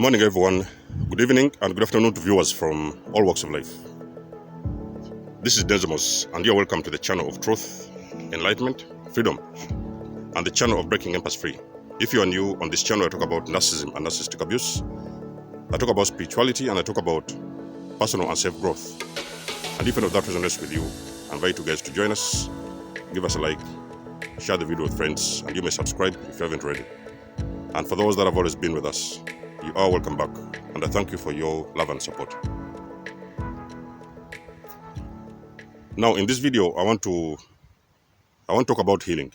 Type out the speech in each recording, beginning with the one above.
morning, everyone. Good evening and good afternoon to viewers from all walks of life. This is Desmos, and you're welcome to the channel of truth, enlightenment, freedom, and the channel of breaking empaths free. If you are new on this channel, I talk about narcissism and narcissistic abuse. I talk about spirituality, and I talk about personal and self-growth. And if any of that resonates with you, I invite you guys to join us. Give us a like, share the video with friends, and you may subscribe if you haven't already. And for those that have always been with us, you are welcome back, and I thank you for your love and support. Now, in this video, I want to talk about healing.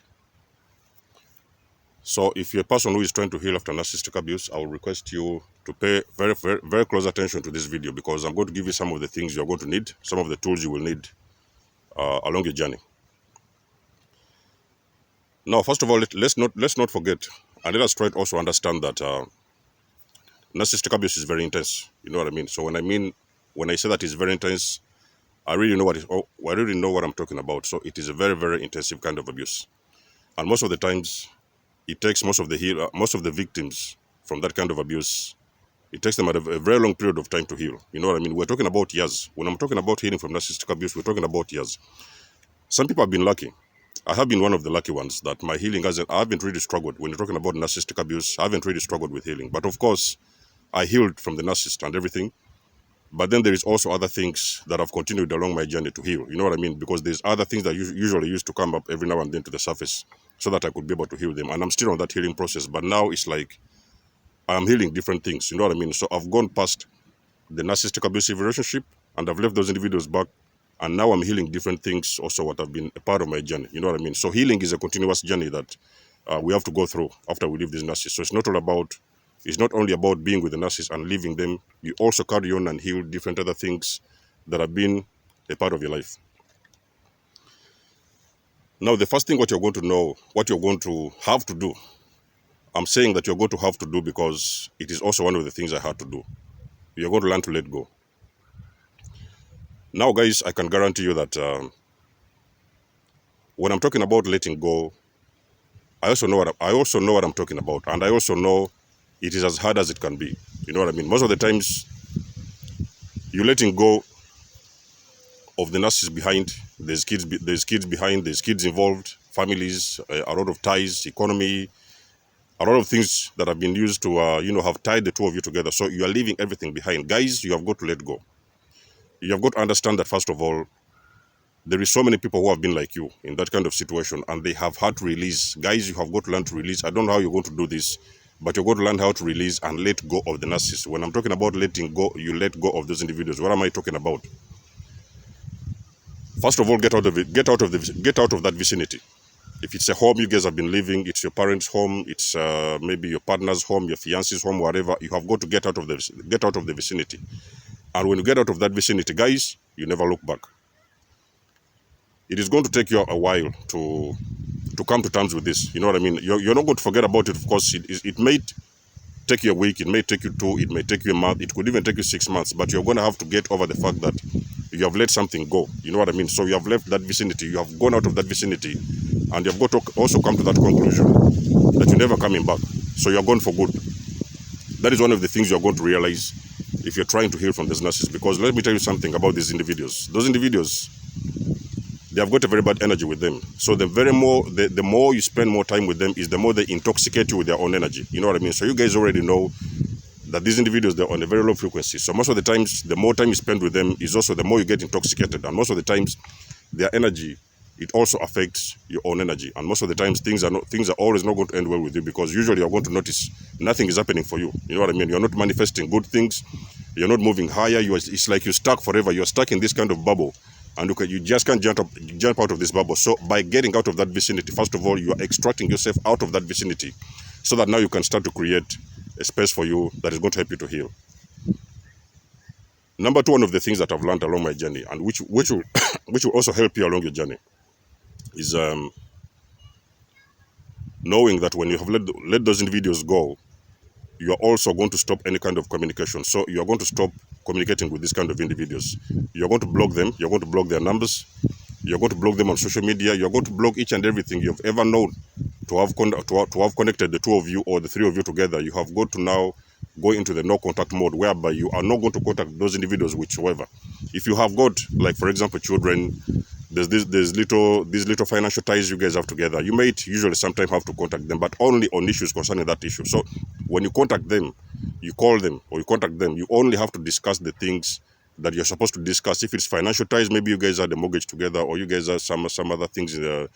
So, if you're a person who is trying to heal after narcissistic abuse, I will request you to pay very, very, very close attention to this video, because I'm going to give you some of the things you're going to need, some of the tools you will need along your journey. Now, first of all, let's not forget, and let us try to also understand that narcissistic abuse is very intense. You know what I mean? So when I say that it's very intense, I really know what I'm talking about. So it is a very, very intensive kind of abuse, and most of the times, it takes most of the victims from that kind of abuse. It takes them a very long period of time to heal. You know what I mean? We're talking about years. When I'm talking about healing from narcissistic abuse, we're talking about years. Some people have been lucky. I have been one of the lucky ones that my healing I haven't really struggled. When you're talking about narcissistic abuse, I haven't really struggled with healing. But of course, I healed from the narcissist and everything. But then there is also other things that have continued along my journey to heal. You know what I mean? Because there's other things that usually used to come up every now and then to the surface so that I could be able to heal them. And I'm still on that healing process. But now it's like I'm healing different things. You know what I mean? So I've gone past the narcissistic abusive relationship and I've left those individuals back. And now I'm healing different things also what have been a part of my journey. You know what I mean? So healing is a continuous journey that we have to go through after we leave this narcissist. So it's not only about being with the narcissist and leaving them. You also carry on and heal different other things that have been a part of your life. Now, the first thing what you're going to have to do, I'm saying that you're going to have to do because it is also one of the things I had to do. You're going to learn to let go. Now, guys, I can guarantee you that when I'm talking about letting go, I also know what I'm talking about, and I also know it is as hard as it can be. You know what I mean? Most of the times, you're letting go of the narcissist behind. There's kids behind. There's kids involved, families, a lot of ties, economy, a lot of things that have been used to have tied the two of you together. So you are leaving everything behind, guys. You have got to let go. You have got to understand that, first of all, there is so many people who have been like you in that kind of situation, and they have had to release. Guys, you have got to learn to release. I don't know how you're going to do this, but you're going to learn how to release and let go of the narcissist. When I'm talking about letting go, you let go of those individuals. What am I talking about? First of all, get out of that vicinity. If it's a home you guys have been living, it's your parents' home, it's maybe your partner's home, your fiance's home, whatever. You have got to get out of the vicinity. And when you get out of that vicinity, guys, you never look back. It is going to take you a while to come to terms with this. You know what I mean? You're not going to forget about it. Of course, it may take you a week, it may take you 2, it may take you a month, it could even take you 6 months, but you're going to have to get over the fact that you have let something go. You know what I mean? So you have left that vicinity, you have gone out of that vicinity, and you've got to also come to that conclusion that you're never coming back. So you're gone for good. That is one of the things you're going to realize if you're trying to heal from this narcissist. Because let me tell you something about these individuals. Those individuals, they have got a very bad energy with them. So the more you spend more time with them, is the more they intoxicate you with their own energy. You know what I mean? So you guys already know that these individuals, they're on a very low frequency. So most of the times, the more time you spend with them is also the more you get intoxicated. And most of the times, their energy, it also affects your own energy. And most of the times, things are always not going to end well with you, because usually you're going to notice nothing is happening for you. You know what I mean? You're not manifesting good things. You're not moving higher. It's like you're stuck forever. You're stuck in this kind of bubble. And you just can't jump out of this bubble. So by getting out of that vicinity, first of all, you are extracting yourself out of that vicinity, so that now you can start to create a space for you that is going to help you to heal. Number 2, one of the things that I've learned along my journey, and which will also help you along your journey, is knowing that when you have let those individuals go, you are also going to stop any kind of communication. So you are going to stop communicating with this kind of individuals. You're going to block them. You're going to block their numbers. You're going to block them on social media. You're going to block each and everything you've ever known to have connected the two of you or the three of you together. You have got to now go into the no contact mode, whereby you are not going to contact those individuals whatsoever. If you have got, like for example, children, there's these little financial ties you guys have together, you might usually sometimes have to contact them, but only on issues concerning that issue. So when you contact them, you call them or you contact them, you only have to discuss the things that you're supposed to discuss. If it's financial ties, maybe you guys had a mortgage together, or you guys have some other things to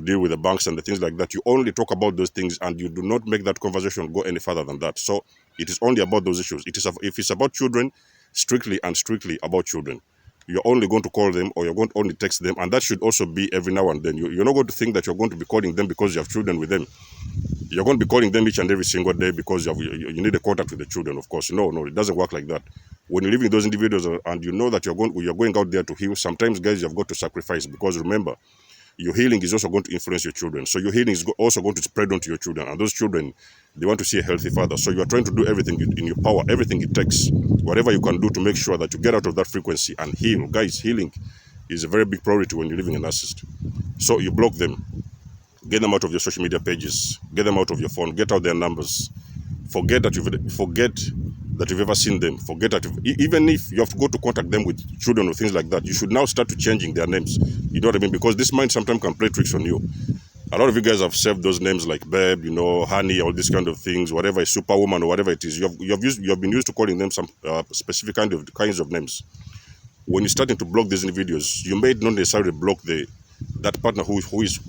deal with the banks and the things like that. You only talk about those things, and you do not make that conversation go any further than that. So it is only about those issues. If it's about children, strictly and strictly about children. You're only going to call them, or you're going to only text them, and that should also be every now and then. You're not going to think that you're going to be calling them because you have children with them. You're going to be calling them each and every single day because you need a contact with the children, of course. No, it doesn't work like that. When you're living with those individuals and you know that you're going out there to heal, sometimes, guys, you've got to sacrifice, because remember, your healing is also going to influence your children. So your healing is also going to spread onto your children, and those children, they want to see a healthy father. So you are trying to do everything in your power, everything it takes, whatever you can do to make sure that you get out of that frequency and heal. Guys, healing is a very big priority when you're living a narcissist. So you block them, get them out of your social media pages, get them out of your phone, get out their numbers. Forget that you've ever seen them. Forget that even if you have to go to contact them with children or things like that, you should now start to changing their names. You know what I mean? Because this mind sometimes can play tricks on you. A lot of you guys have saved those names like Babe, Honey, all these kind of things, whatever is Superwoman or whatever it is. You have been used to calling them some specific kinds of names. When you're starting to block these individuals, you may not necessarily block that partner who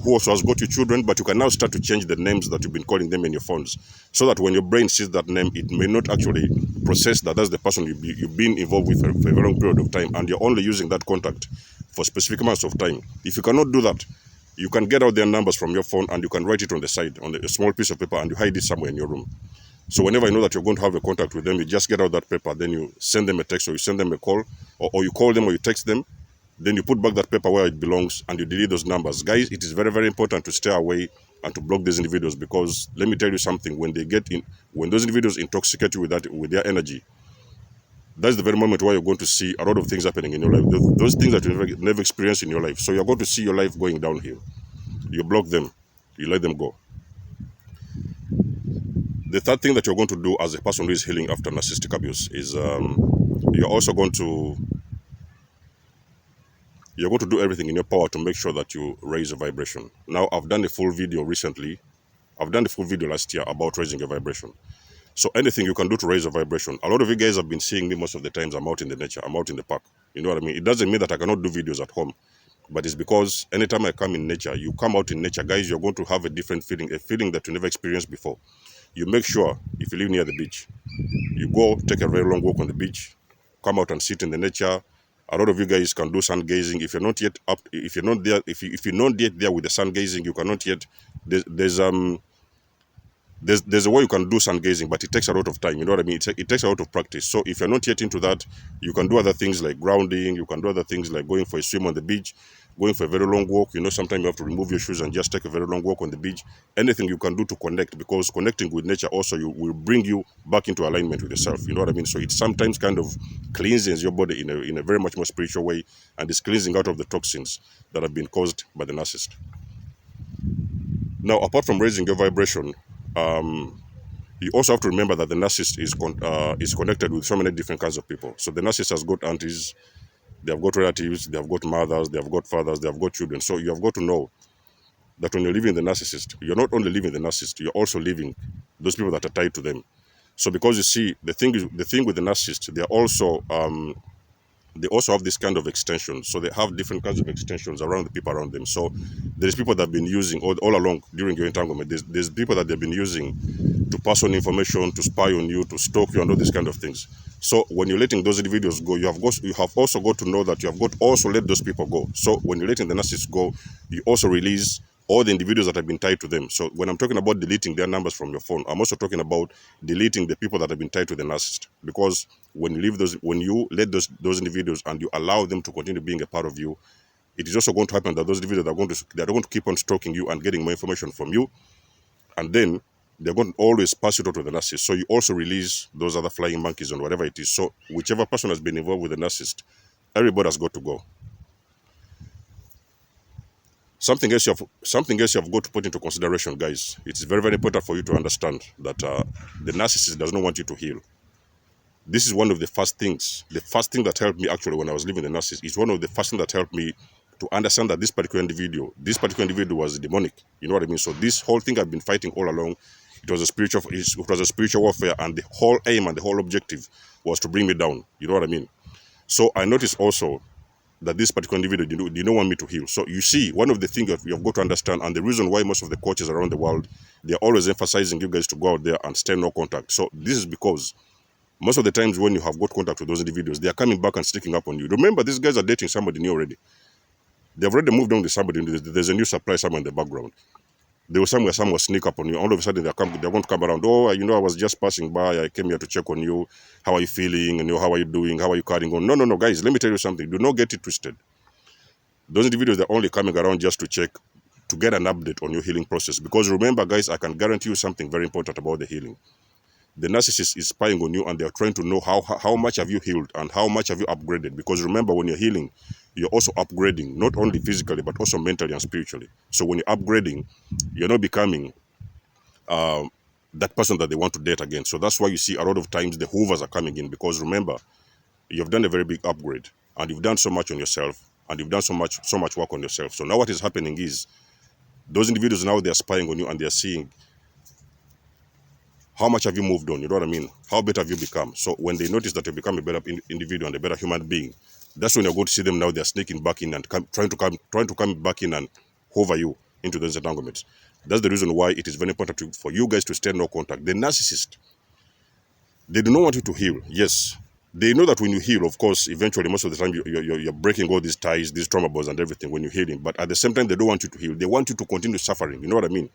also has got your children, but you can now start to change the names that you've been calling them in your phones, so that when your brain sees that name, it may not actually process that that's the person you've been involved with for a very long period of time, and you're only using that contact for specific amounts of time. If you cannot do that, you can get out their numbers from your phone and you can write it on the side on a small piece of paper, and you hide it somewhere in your room. So whenever you know that you're going to have a contact with them, you just get out that paper, then you send them a text, or you send them a call, or you call them, or you text them. Then you put back that paper where it belongs, and you delete those numbers. Guys, it is very, very important to stay away and to block these individuals, because let me tell you something, when those individuals intoxicate you with their energy, that's the very moment where you're going to see a lot of things happening in your life. Those things that you've never experienced in your life. So you're going to see your life going downhill. You block them, you let them go. The third thing that you're going to do as a person who is healing after narcissistic abuse is you're going to do everything in your power to make sure that you raise your vibration. Now, I've done a full video recently. I've done a full video last year about raising your vibration. So anything you can do to raise your vibration. A lot of you guys have been seeing me most of the times. I'm out in the nature. I'm out in the park. You know what I mean? It doesn't mean that I cannot do videos at home. But it's because anytime I come in nature, you come out in nature, guys, you're going to have a different feeling, a feeling that you never experienced before. You make sure, if you live near the beach, you go take a very long walk on the beach, come out and sit in the nature. A lot of you guys can do sun gazing. If you're not yet up, if you're not there, if you're not yet there with the sun gazing, you cannot yet. There's a way you can do sun gazing, but it takes a lot of time. You know what I mean? It takes a lot of practice. So if you're not yet into that, you can do other things like grounding. You can do other things like going for a swim on the beach, going for a very long walk. Sometimes you have to remove your shoes and just take a very long walk on the beach. Anything you can do to connect, because connecting with nature also will bring you back into alignment with yourself. You know what I mean? So it sometimes kind of cleanses your body in a very much more spiritual way, and it's cleansing out of the toxins that have been caused by the narcissist. Now, apart from raising your vibration, you also have to remember that the narcissist is connected with so many different kinds of people. So the narcissist has got aunties, they have got relatives, they have got mothers, they have got fathers, they have got children. So you have got to know that when you're living the narcissist, you're not only living the narcissist, you're also living those people that are tied to them. So because you see, the thing with the narcissist, they also have this kind of extension. So they have different kinds of extensions around the people around them. So there's people that have been using all along during your entanglement. There's people that they've been using to pass on information, to spy on you, to stalk you, and all these kind of things. So when you're letting those individuals go, you have also got to know that you have got also let those people go. So when you're letting the narcissists go, you also release all the individuals that have been tied to them. So when I'm talking about deleting their numbers from your phone, I'm also talking about deleting the people that have been tied to the narcissist. Because when you let those individuals and you allow them to continue being a part of you, it is also going to happen that those individuals are going to keep on stalking you and getting more information from you, and then they're going to always pass it on to the narcissist. So you also release those other flying monkeys and whatever it is. So whichever person has been involved with the narcissist, everybody has got to go. Something else you have got to put into consideration, guys. It's very, very important for you to understand that the narcissist does not want you to heal. This is one of the first things. The first thing that helped me actually when I was living the narcissist is one of the first things that helped me to understand that this particular individual was demonic. You know what I mean? So this whole thing I've been fighting all along, it was a spiritual warfare, and the whole aim and the whole objective was to bring me down. You know what I mean? So I noticed also that this particular individual did not want me to heal. So you see, one of the things that you have got to understand, and the reason why most of the coaches around the world, they're always emphasizing you guys to go out there and stay no contact. So this is because most of the times when you have got contact with those individuals, they are coming back and sneaking up on you. Remember, these guys are dating somebody new already. They've already moved on to somebody. There's a new supply somewhere in the background. They will someone sneak up on you. All of a sudden, they're going to come around. Oh, I was just passing by. I came here to check on you. How are you feeling? And how are you doing? How are you carrying on? No, guys. Let me tell you something. Do not get it twisted. Those individuals are only coming around just to check, to get an update on your healing process. Because remember, guys, I can guarantee you something very important about the healing. The narcissist is spying on you, and they are trying to know how much have you healed and how much have you upgraded. Because remember, when you're healing, you're also upgrading, not only physically, but also mentally and spiritually. So when you're upgrading, you're not becoming that person that they want to date again. So that's why you see a lot of times the hoovers are coming in, because remember, you've done a very big upgrade, and you've done so much on yourself, and you've done so much work on yourself. So now what is happening is those individuals now, they're spying on you, and they're seeing how much have you moved on. You know what I mean? How better have you become? So when they notice that you become a better individual and a better human being, that's when you're going to see them now. They're sneaking back in and trying to come back in and hover you into those entanglements. That's the reason why it is very important for you guys to stay no contact. The narcissist, they do not want you to heal. Yes, they know that when you heal, of course, eventually, most of the time, you're breaking all these ties, these trauma bonds and everything when you're healing. But at the same time, they don't want you to heal. They want you to continue suffering. You know what I mean?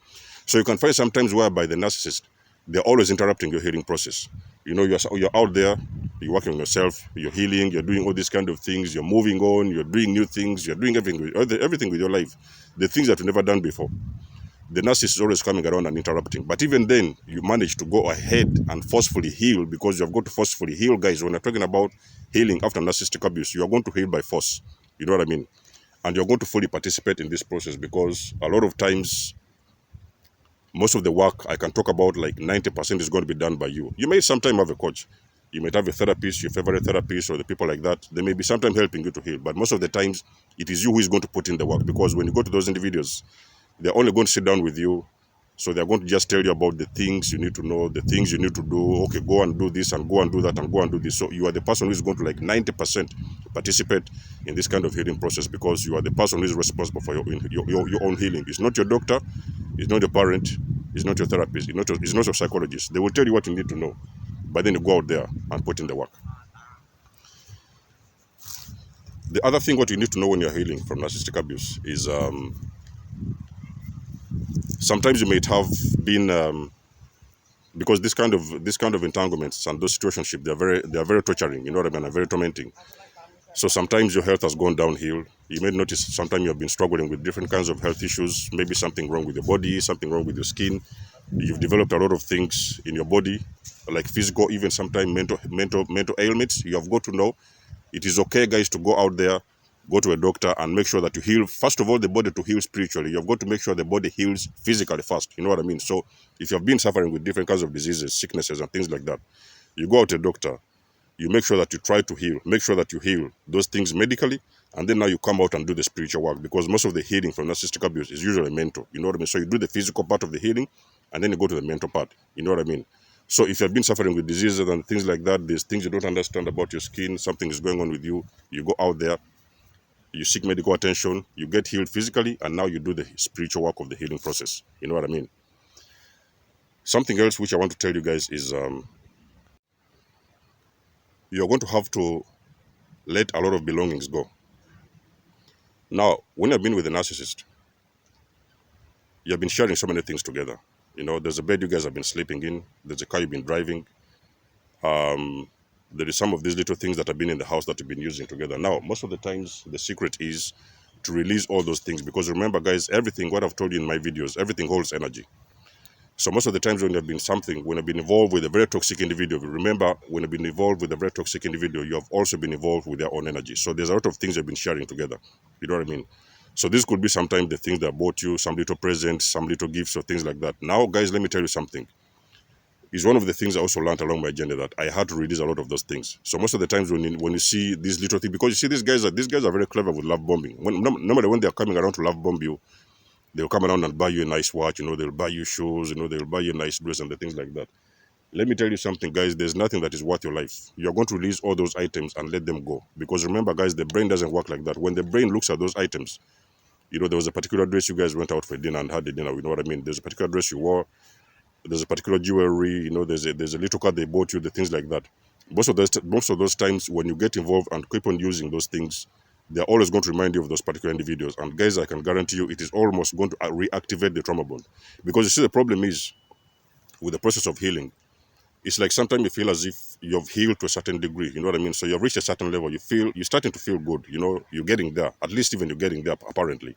So you can find sometimes whereby the narcissist, they're always interrupting your healing process. You know, you're out there, you're working on yourself, you're healing, you're doing all these kind of things, you're moving on, you're doing new things, you're doing everything with your life, the things that you've never done before. The narcissist is always coming around and interrupting. But even then, you manage to go ahead and forcefully heal, because you have got to forcefully heal, guys. When you're talking about healing after narcissistic abuse, you are going to heal by force. You know what I mean? And you're going to fully participate in this process, because a lot of times, most of the work I can talk about, like 90% is going to be done by you. You may sometimes have a coach. You might have a therapist, your favorite therapist, or the people like that. They may be sometimes helping you to heal. But most of the times, it is you who is going to put in the work. Because when you go to those individuals, they're only going to sit down with you. So they're going to just tell you about the things you need to know, the things you need to do. Okay, go and do this, and go and do that, and go and do this. So you are the person who is going to, like 90%, participate in this kind of healing process, because you are the person who is responsible for your own healing. It's not your doctor, it's not your parent, it's not your therapist, it's not your psychologist. They will tell you what you need to know, but then you go out there and put in the work. The other thing what you need to know when you're healing from narcissistic abuse is sometimes you might have been because this kind of entanglements and those situationships, they are very torturing. You know what I mean? And very tormenting. So sometimes your health has gone downhill. You may notice sometimes you have been struggling with different kinds of health issues. Maybe something wrong with your body, something wrong with your skin. You've developed a lot of things in your body, like physical, even sometimes mental ailments. You have got to know it is okay, guys, to go out there, go to a doctor, and make sure that you heal. First of all, the body to heal spiritually. You've got to make sure the body heals physically first. You know what I mean? So if you've been suffering with different kinds of diseases, sicknesses, and things like that, you go out to a doctor. You make sure that you try to heal. Make sure that you heal those things medically, and then now you come out and do the spiritual work, because most of the healing from narcissistic abuse is usually mental. You know what I mean? So you do the physical part of the healing, and then you go to the mental part. You know what I mean? So if you've been suffering with diseases and things like that, there's things you don't understand about your skin, something is going on with you, you go out there, you seek medical attention, you get healed physically, and now you do the spiritual work of the healing process. You know what I mean? Something else which I want to tell you guys is you're going to have to let a lot of belongings go. Now, when you've been with a narcissist, you've been sharing so many things together. You know, there's a bed you guys have been sleeping in, there's a car you've been driving, there is some of these little things that have been in the house that you've been using together. Now, most of the times, the secret is to release all those things, because remember, guys, everything, what I've told you in my videos, everything holds energy. So most of the times when you've been involved with a very toxic individual, remember, when you've been involved with a very toxic individual, you have also been involved with their own energy. So there's a lot of things you've been sharing together. You know what I mean? So this could be sometimes the things that bought you, some little presents, some little gifts or things like that. Now, guys, let me tell you something. It's one of the things I also learned along my journey, that I had to release a lot of those things. So most of the times when you see these little things, because you see these guys are very clever with love bombing. Normally when they're coming around to love bomb you, they'll come around and buy you a nice watch, they'll buy you shoes, they'll buy you a nice dress and the things like that. Let me tell you something, guys, there's nothing that is worth your life. You're going to release all those items and let them go. Because remember, guys, the brain doesn't work like that. When the brain looks at those items, there was a particular dress you guys went out for dinner and had the dinner, you know what I mean? There's a particular dress you wore, there's a particular jewelry, there's a little car they bought you, the things like that. Most of those times when you get involved and keep on using those things, they're always going to remind you of those particular individuals. And guys, I can guarantee you it is almost going to reactivate the trauma bond. Because you see, the problem is with the process of healing, it's like sometimes you feel as if you've healed to a certain degree, you know what I mean? So you've reached a certain level, you're starting to feel good, you're getting there, at least even you're getting there apparently.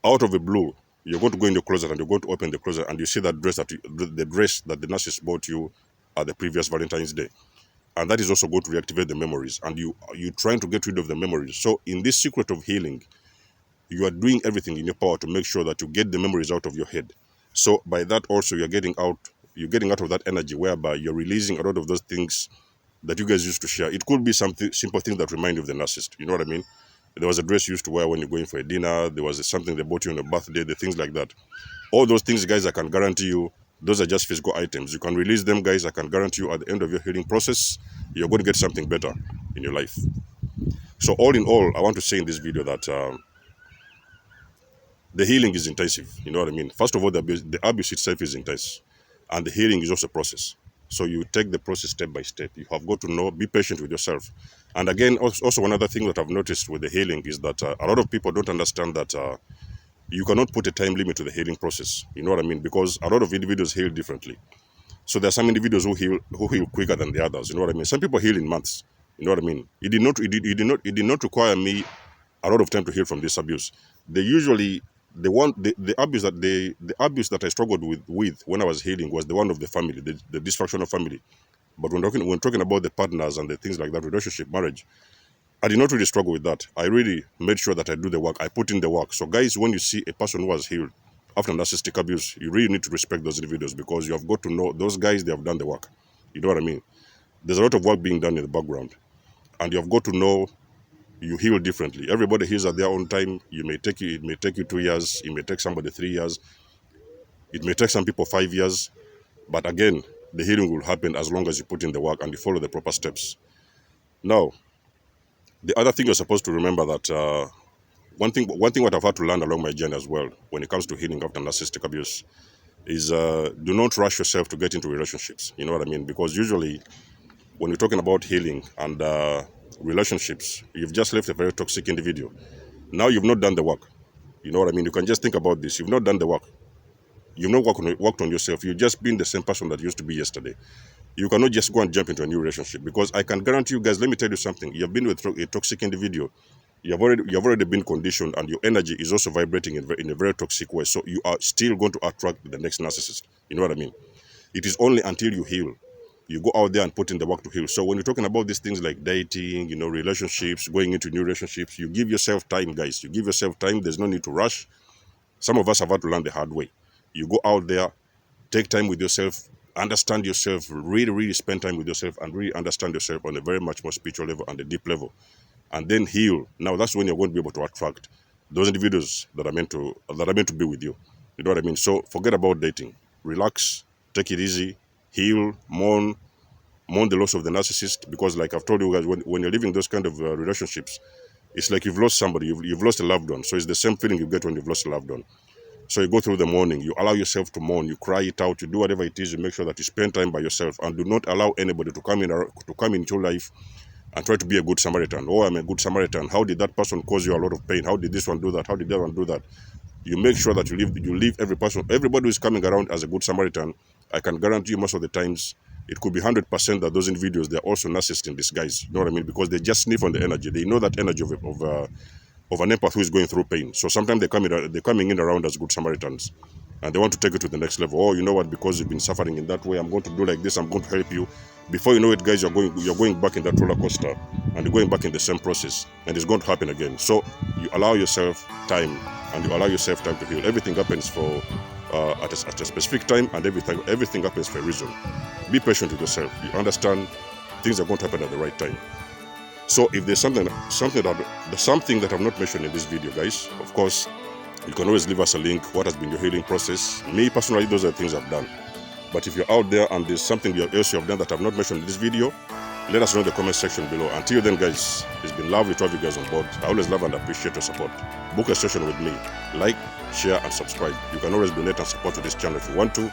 Out of the blue, you're going to go in your closet and you're going to open the closet and you see that dress the dress that the narcissist bought you at the previous Valentine's Day. And that is also going to reactivate the memories, and you're trying to get rid of the memories. So in this secret of healing, you are doing everything in your power to make sure that you get the memories out of your head. So by that also you're getting out of that energy whereby you're releasing a lot of those things that you guys used to share. It could be something simple things that remind you of the narcissist. You know what I mean? There was a dress you used to wear when you're going for a dinner. There was something they bought you on a birthday, the things like that. All those things, guys, I can guarantee you, those are just physical items. You can release them, guys. I can guarantee you at the end of your healing process, you're going to get something better in your life. So all in all, I want to say in this video that the healing is intensive. You know what I mean? First of all, the abuse itself is intense. And the healing is also a process. So you take the process step by step. You have got to be patient with yourself. And again, also another thing that I've noticed with the healing is that a lot of people don't understand that you cannot put a time limit to the healing process. You know what I mean? Because a lot of individuals heal differently. So there are some individuals who heal quicker than the others. You know what I mean? Some people heal in months. You know what I mean? It did not require me a lot of time to heal from this abuse. They usually the abuse that I struggled with when I was healing was the one of the family, the dysfunctional family. But when talking about the partners and the things like that, relationship, marriage, I did not really struggle with that. I really made sure that I do the work. I put in the work. So guys, when you see a person who has healed after narcissistic abuse, you really need to respect those individuals, because you have got to know those guys, they have done the work. You know what I mean? There's a lot of work being done in the background. And you have got to know you heal differently. Everybody heals at their own time. It may take you 2 years. It may take somebody 3 years. It may take some people 5 years. But again, the healing will happen as long as you put in the work and you follow the proper steps. Now, the other thing you're supposed to remember that one thing what I've had to learn along my journey as well when it comes to healing after narcissistic abuse is do not rush yourself to get into relationships. You know what I mean? Because usually when you're talking about healing and relationships, you've just left a very toxic individual. Now you've not done the work. You know what I mean? You can just think about this. You've not done the work. You've not worked on yourself. You've just been the same person that you used to be yesterday. You cannot just go and jump into a new relationship, because I can guarantee you guys, let me tell you something. You've been with a toxic individual. You've already been conditioned, and your energy is also vibrating in a very toxic way. So you are still going to attract the next narcissist. You know what I mean? It is only until you heal, you go out there and put in the work to heal. So when you're talking about these things like dating, relationships, going into new relationships, you give yourself time, guys. You give yourself time. There's no need to rush. Some of us have had to learn the hard way. You go out there, take time with yourself, understand yourself, really, really spend time with yourself, and really understand yourself on a very much more spiritual level and a deep level, and then heal. Now that's when you're going to be able to attract those individuals that are meant to be with you. You know what I mean? So forget about dating. Relax, take it easy, heal, mourn the loss of the narcissist, because like I've told you guys, when you're living those kind of relationships, it's like you've lost somebody, you've lost a loved one. So it's the same feeling you get when you've lost a loved one. So you go through the mourning, you allow yourself to mourn, you cry it out, you do whatever it is, you make sure that you spend time by yourself, and do not allow anybody to come into your life and try to be a good Samaritan. Oh, I'm a good Samaritan. How did that person cause you a lot of pain? How did this one do that? How did that one do that? You make sure that you leave everybody who is coming around as a good Samaritan. I can guarantee you most of the times, it could be 100% that those individuals, they're also narcissists in disguise. You know what I mean? Because they just sniff on the energy. They know that energy of an empath who is going through pain. So sometimes they're coming in around as good Samaritans. and they want to take it to the next level. Oh, you know what, because you've been suffering in that way, I'm going to do like this, I'm going to help you. Before you know it, guys, you're going back in that roller coaster, and you're going back in the same process, and it's going to happen again. So you allow yourself time, and you allow yourself time to heal. Everything happens for at a specific time, and everything happens for a reason. Be patient with yourself. You understand things are going to happen at the right time. So if there's something that I've not mentioned in this video, guys, of course, you can always leave us a link. What has been your healing process? Me personally, those are the things I've done. But if you're out there and there's something else you have done that I've not mentioned in this video, let us know in the comment section below. Until then, guys, it's been lovely to have you guys on board. I always love and appreciate your support. Book a session with me. Like, share, and subscribe. You can always donate and support to this channel if you want to.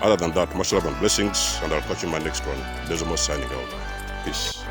Other than that, much love and blessings, and I'll catch you in my next one. Desmos signing out. Peace.